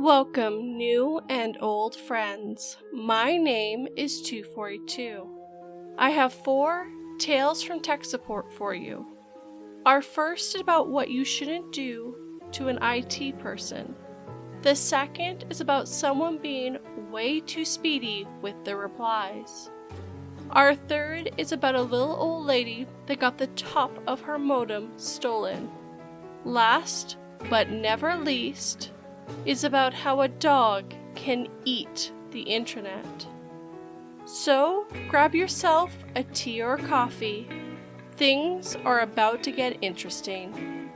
Welcome, new and old friends. My name is 242. I have 4 tales from tech support for you. Our first is about what you shouldn't do to an IT person. The second is about someone being way too speedy with their replies. Our third is about a little old lady that got the top of her modem stolen. Last, but never least, is about how a dog can eat the internet. So, grab yourself a tea or coffee. Things are about to get interesting.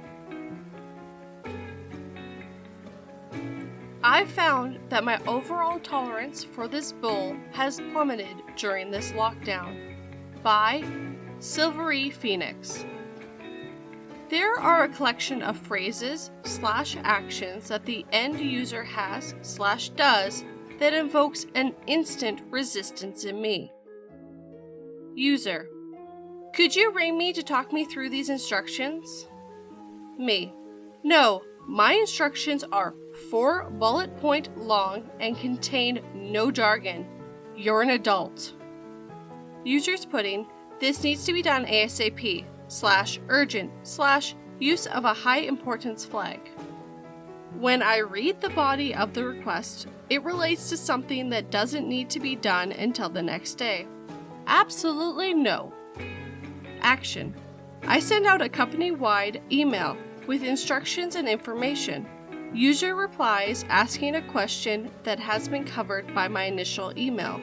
I found that my overall tolerance for this bull has plummeted during this lockdown. By Silvery Phoenix. There are a collection of phrases/actions that the end user has/does that invokes an instant resistance in me. User: could you ring me to talk me through these instructions? Me: no, my instructions are 4 bullet point long and contain no jargon. You're an adult. User's putting, this needs to be done ASAP. /urgent / use of a high importance flag. When I read the body of the request, it relates to something that doesn't need to be done until the next day. Absolutely no. Action: I send out a company-wide email with instructions and information. User replies asking a question that has been covered by my initial email.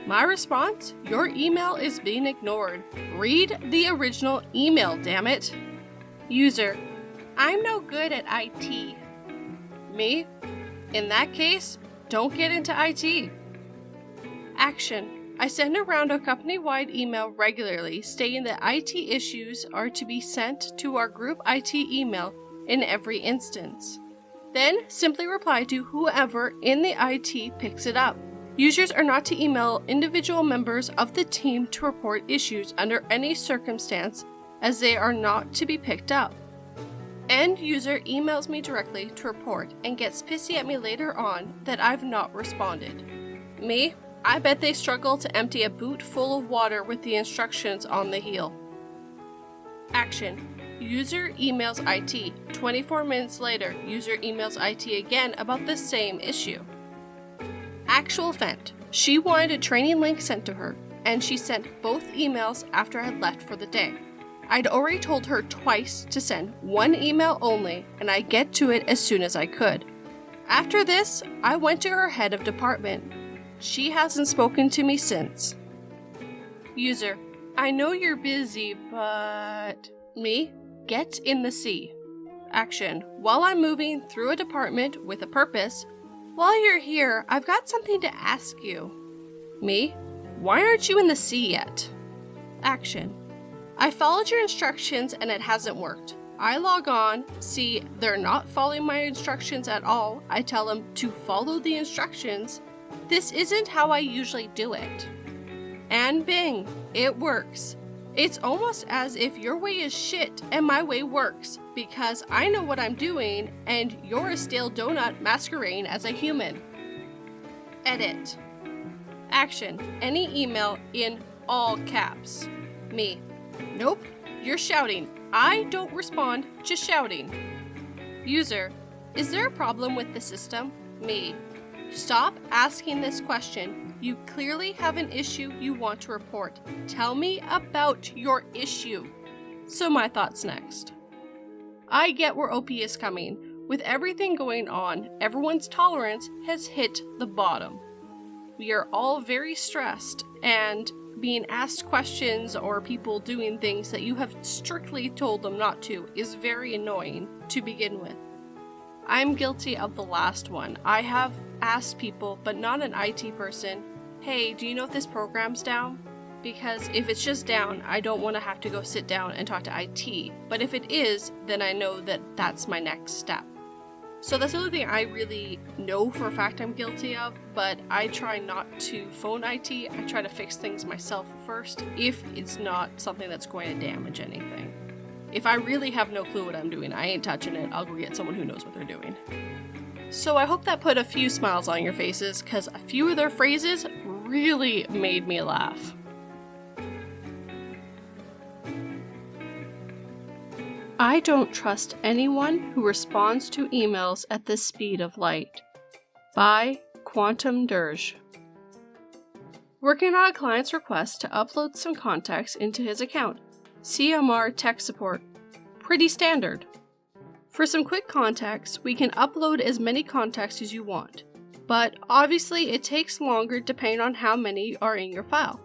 My response: your email is being ignored. Read the original email, damn it. User: I'm no good at IT. Me: in that case, don't get into IT. Action: I send around a company-wide email regularly stating that IT issues are to be sent to our group IT email in every instance. Then simply reply to whoever in the IT picks it up. Users are not to email individual members of the team to report issues under any circumstance, as they are not to be picked up. End user emails me directly to report and gets pissy at me later on that I've not responded. Me: I bet they struggle to empty a boot full of water with the instructions on the heel. Action: user emails IT. 24 minutes later, user emails IT again about the same issue. Actual event: she wanted a training link sent to her, and she sent both emails after I had left for the day. I'd already told her twice to send 1 email only, and I'd get to it as soon as I could. After this, I went to her head of department. She hasn't spoken to me since. User: I know you're busy, but... Me: get in the sea. Action: while I'm moving through a department with a purpose, while you're here, I've got something to ask you. Me: why aren't you in the sea yet? Action: I followed your instructions and it hasn't worked. I log on, see they're not following my instructions at all. I tell them to follow the instructions. This isn't how I usually do it. And bing, it works. It's almost as if your way is shit and my way works, because I know what I'm doing and you're a stale donut masquerading as a human. Edit. Action: any email in all caps. Me: nope, you're shouting. I don't respond, just shouting. User: is there a problem with the system? Me: stop asking this question. You clearly have an issue you want to report. Tell me about your issue. So my thoughts next. I get where OP is coming. With everything going on, everyone's tolerance has hit the bottom. We are all very stressed, and being asked questions or people doing things that you have strictly told them not to is very annoying to begin with. I'm guilty of the last one. I have asked people, but not an IT person, hey, do you know if this program's down? Because if it's just down, I don't want to have to go sit down and talk to IT. But if it is, then I know that that's my next step. So that's the only thing I really know for a fact I'm guilty of, but I try not to phone IT. I try to fix things myself first, if it's not something that's going to damage anything. If I really have no clue what I'm doing, I ain't touching it. I'll go get someone who knows what they're doing. So I hope that put a few smiles on your faces, because a few of their phrases really made me laugh. I don't trust anyone who responds to emails at the speed of light. By Quantum Dirge. Working on a client's request to upload some contacts into his account. CMR tech support. Pretty standard. For some quick contacts, we can upload as many contacts as you want, but obviously it takes longer depending on how many are in your file.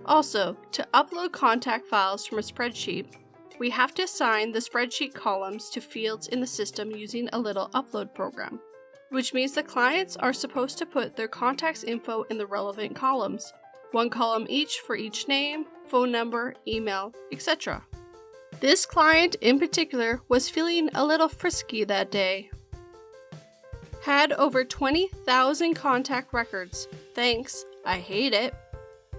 Also, to upload contact files from a spreadsheet, we have to assign the spreadsheet columns to fields in the system using a little upload program, which means the clients are supposed to put their contacts info in the relevant columns, one column each for each name, phone number, email, etc. This client in particular was feeling a little frisky that day. Had over 20,000 contact records. Thanks, I hate it.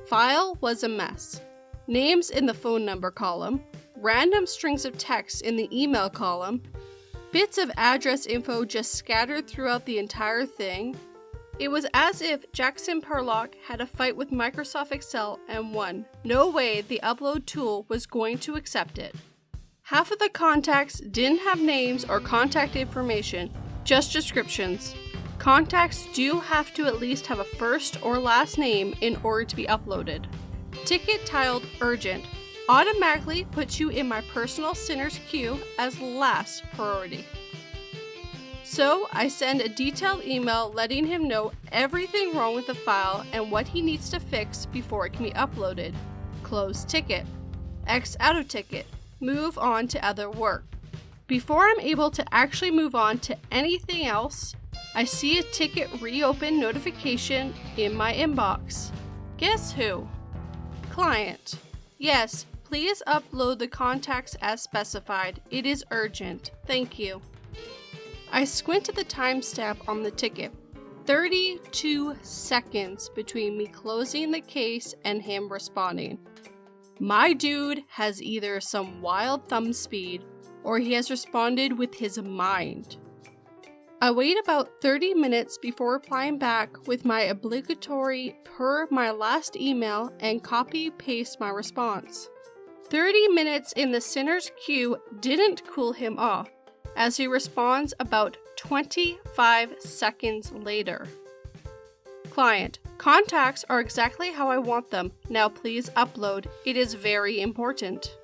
File was a mess. Names in the phone number column, random strings of text in the email column, bits of address info just scattered throughout the entire thing. It was as if Jackson Perlock had a fight with Microsoft Excel and won. No way the upload tool was going to accept it. Half of the contacts didn't have names or contact information, just descriptions. Contacts do have to at least have a first or last name in order to be uploaded. Ticket titled Urgent automatically puts you in my personal sinner's queue as last priority. So I send a detailed email letting him know everything wrong with the file and what he needs to fix before it can be uploaded. Close ticket. X out of ticket. Move on to other work. Before I'm able to actually move on to anything else, I see a ticket reopen notification in my inbox. Guess who? Client. Yes, please upload the contacts as specified. It is urgent. Thank you. I squint at the timestamp on the ticket. 32 seconds between me closing the case and him responding. My dude has either some wild thumb speed or he has responded with his mind. I wait about 30 minutes before replying back with my obligatory per my last email and copy-paste my response. 30 minutes in the sinner's queue didn't cool him off, as he responds about 25 seconds later. Client, contacts are exactly how I want them. Now please upload. It is very important.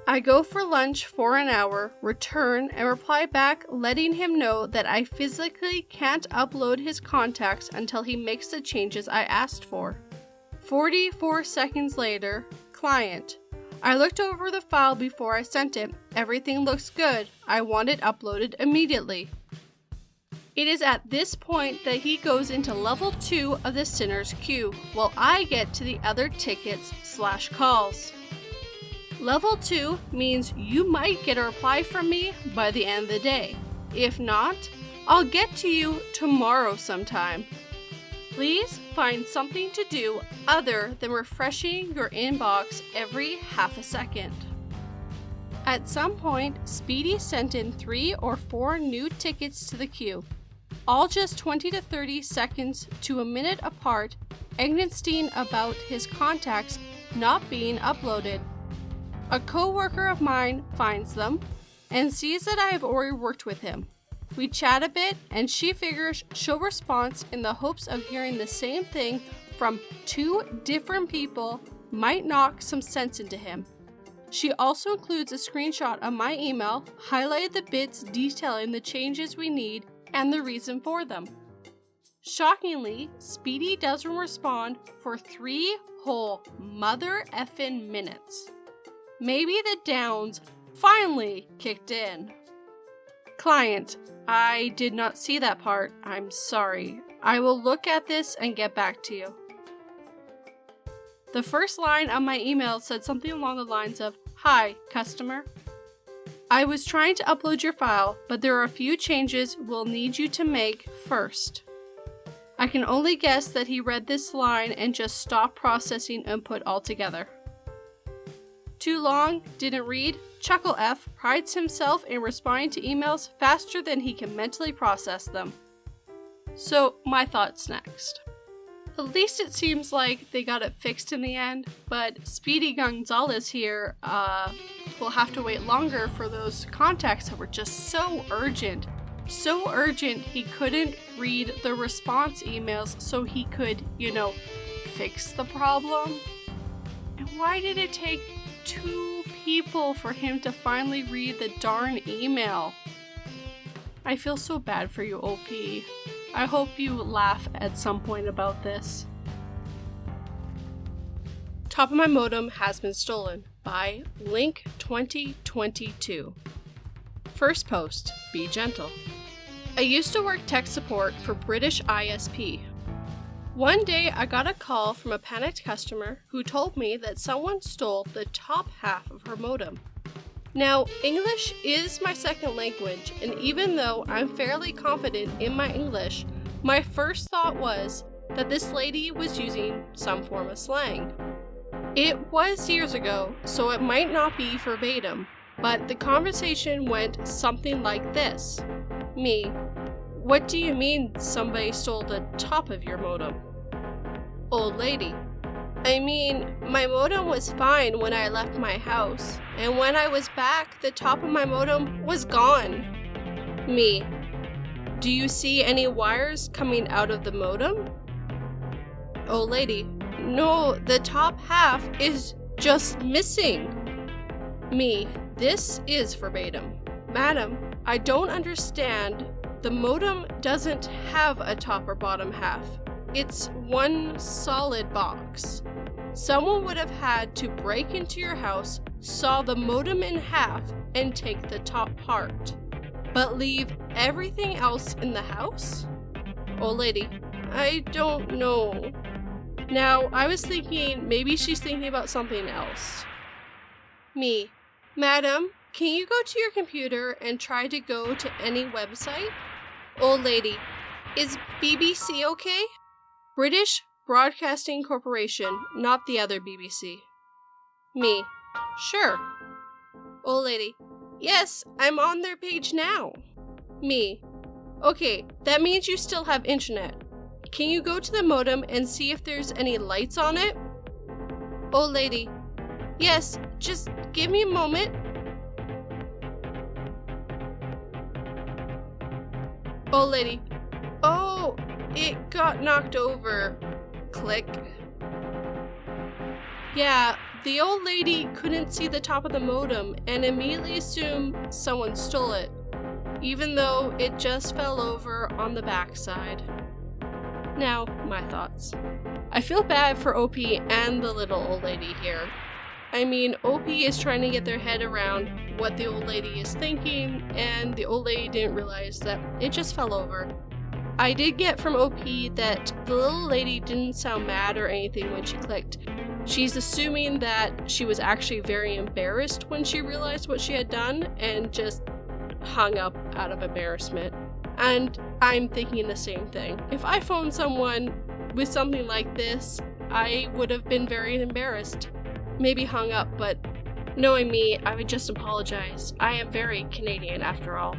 I go for lunch for an hour, return, and reply back letting him know that I physically can't upload his contacts until he makes the changes I asked for. 44 seconds later, client. I looked over the file before I sent it. Everything looks good. I want it uploaded immediately. It is at this point that he goes into level 2 of the sinner's queue, while I get to the other tickets/calls. Level 2 means you might get a reply from me by the end of the day. If not, I'll get to you tomorrow sometime. Please find something to do other than refreshing your inbox every half a second. At some point, Speedy sent in 3 or 4 new tickets to the queue, all just 20 to 30 seconds to a minute apart, angsting about his contacts not being uploaded. A co-worker of mine finds them and sees that I have already worked with him. We chat a bit and she figures she'll respond in the hopes of hearing the same thing from 2 different people might knock some sense into him. She also includes a screenshot of my email, highlighted the bits detailing the changes we need and the reason for them. Shockingly, Speedy doesn't respond for 3 whole mother effing minutes. Maybe the downs finally kicked in. Client, I did not see that part. I'm sorry. I will look at this and get back to you. The first line of my email said something along the lines of, "Hi, customer. I was trying to upload your file, but there are a few changes we'll need you to make first." I can only guess that he read this line and just stopped processing input altogether. Too long, didn't read, Chuckle F prides himself in responding to emails faster than he can mentally process them. So, my thoughts next. At least it seems like they got it fixed in the end, but Speedy Gonzalez here will have to wait longer for those contacts that were just so urgent. So urgent he couldn't read the response emails so he could, fix the problem. And why did it take 2 people for him to finally read the darn email? I feel so bad for you, OP. I hope you laugh at some point about this. Top of my modem has been stolen by Link 2022. First post, be gentle. I used to work tech support for British ISP. One day I got a call from a panicked customer who told me that someone stole the top half of her modem. Now, English is my second language, and even though I'm fairly confident in my English, my first thought was that this lady was using some form of slang. It was years ago, so it might not be verbatim, but the conversation went something like this. Me: what do you mean somebody stole the top of your modem? Old lady: I mean, my modem was fine when I left my house, and when I was back, the top of my modem was gone. Me: do you see any wires coming out of the modem? Old lady: no, the top half is just missing. Me: this is verbatim. Madam, I don't understand. The modem doesn't have a top or bottom half. It's one solid box. Someone would have had to break into your house, saw the modem in half, and take the top part. But leave everything else in the house? Old lady: I don't know. Now, I was thinking maybe she's thinking about something else. Me: Madam, can you go to your computer and try to go to any website? Old lady: is BBC okay? British Broadcasting Corporation, not the other BBC. Me: sure. Old lady: yes, I'm on their page now. Me: okay, that means you still have internet. Can you go to the modem and see if there's any lights on it? Old lady: yes, just give me a moment. Old lady: oh, it got knocked over. Click. Yeah, the old lady couldn't see the top of the modem and immediately assumed someone stole it, even though it just fell over on the backside. Now, my thoughts. I feel bad for OP and the little old lady here. I mean, OP is trying to get their head around what the old lady is thinking, and the old lady didn't realize that it just fell over. I did get from OP that the little lady didn't sound mad or anything when she clicked. She's assuming that she was actually very embarrassed when she realized what she had done and just hung up out of embarrassment. And I'm thinking the same thing. If I phoned someone with something like this, I would have been very embarrassed. Maybe hung up, but knowing me, I would just apologize. I am very Canadian after all.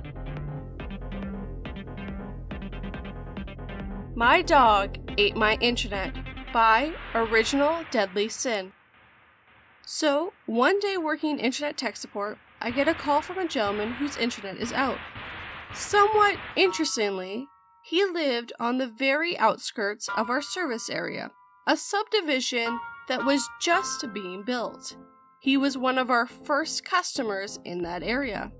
My Dog Ate My Internet by Original Deadly Sin. So, one day working internet tech support, I get a call from a gentleman whose internet is out. Somewhat interestingly, he lived on the very outskirts of our service area, a subdivision that was just being built. He was one of our first customers in that area.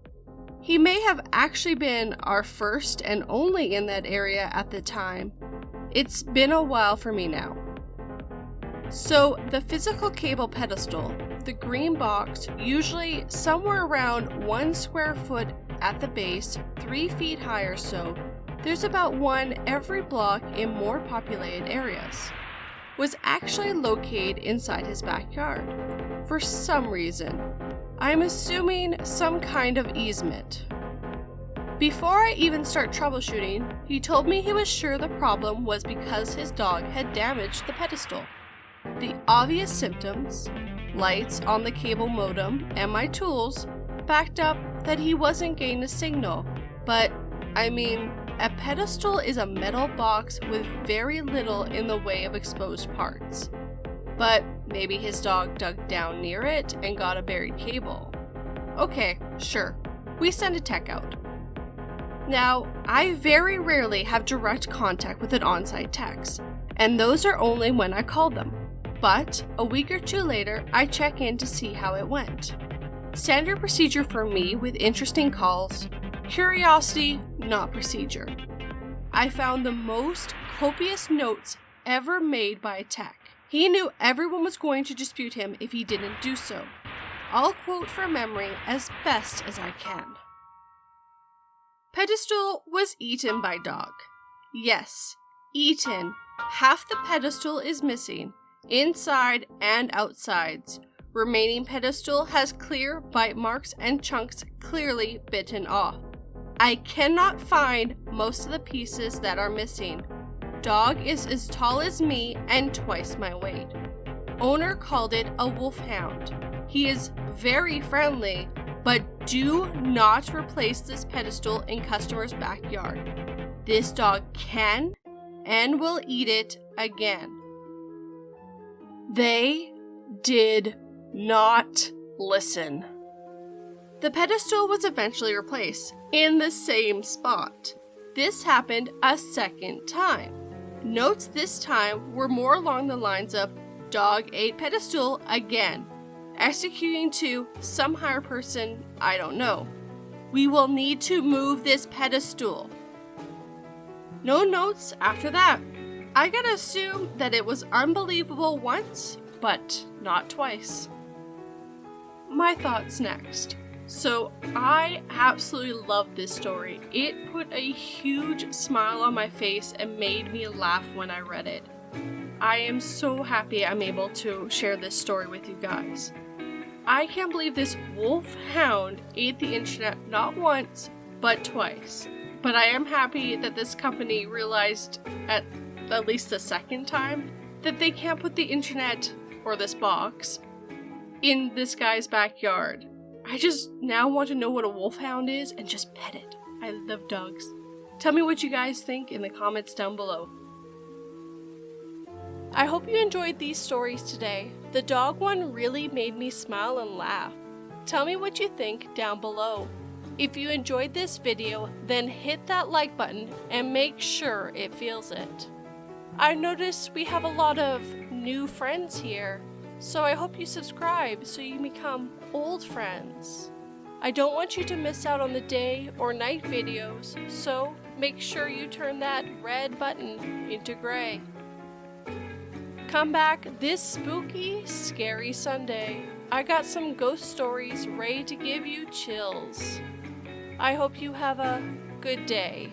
He may have actually been our first and only in that area at the time. It's been a while for me now. So the physical cable pedestal, the green box, usually somewhere around 1 square foot at the base, 3 feet high or so, there's about one every block in more populated areas, was actually located inside his backyard. For some reason. I'm assuming some kind of easement. Before I even start troubleshooting, he told me he was sure the problem was because his dog had damaged the pedestal. The obvious symptoms: lights on the cable modem, and my tools backed up that he wasn't getting a signal. But, I mean, a pedestal is a metal box with very little in the way of exposed parts. But maybe his dog dug down near it and got a buried cable. Okay, sure. We send a tech out. Now, I very rarely have direct contact with an on-site techs, and those are only when I call them. But a week or two later, I check in to see how it went. Standard procedure for me with interesting calls. Curiosity, not procedure. I found the most copious notes ever made by a tech. He knew everyone was going to dispute him if he didn't do so. I'll quote from memory as best as I can. Pedestal was eaten by dog. Yes, eaten. Half the pedestal is missing, inside and outsides. Remaining pedestal has clear bite marks and chunks clearly bitten off. I cannot find most of the pieces that are missing. Dog is as tall as me and twice my weight. Owner called it a wolfhound. He is very friendly, but do not replace this pedestal in customer's backyard. This dog can and will eat it again. They did not listen. The pedestal was eventually replaced in the same spot. This happened a second time. Notes this time were more along the lines of dog ate pedestal again, executing to some higher person, I don't know. We will need to move this pedestal. No notes after that. I gotta assume that it was unbelievable once, but not twice. My thoughts next. So I absolutely love this story. It put a huge smile on my face and made me laugh when I read it. I am so happy I'm able to share this story with you guys. I can't believe this wolfhound ate the internet not once, but twice. But I am happy that this company realized at least the second time that they can't put the internet, or this box, in this guy's backyard. I just now want to know what a wolfhound is and just pet it. I love dogs. Tell me what you guys think in the comments down below. I hope you enjoyed these stories today. The dog one really made me smile and laugh. Tell me what you think down below. If you enjoyed this video, then hit that like button and make sure it feels it. I noticed we have a lot of new friends here, so I hope you subscribe so you become old friends. I don't want you to miss out on the day or night videos, so make sure you turn that red button into gray. Come back this spooky, scary Sunday. I got some ghost stories ready to give you chills. I hope you have a good day.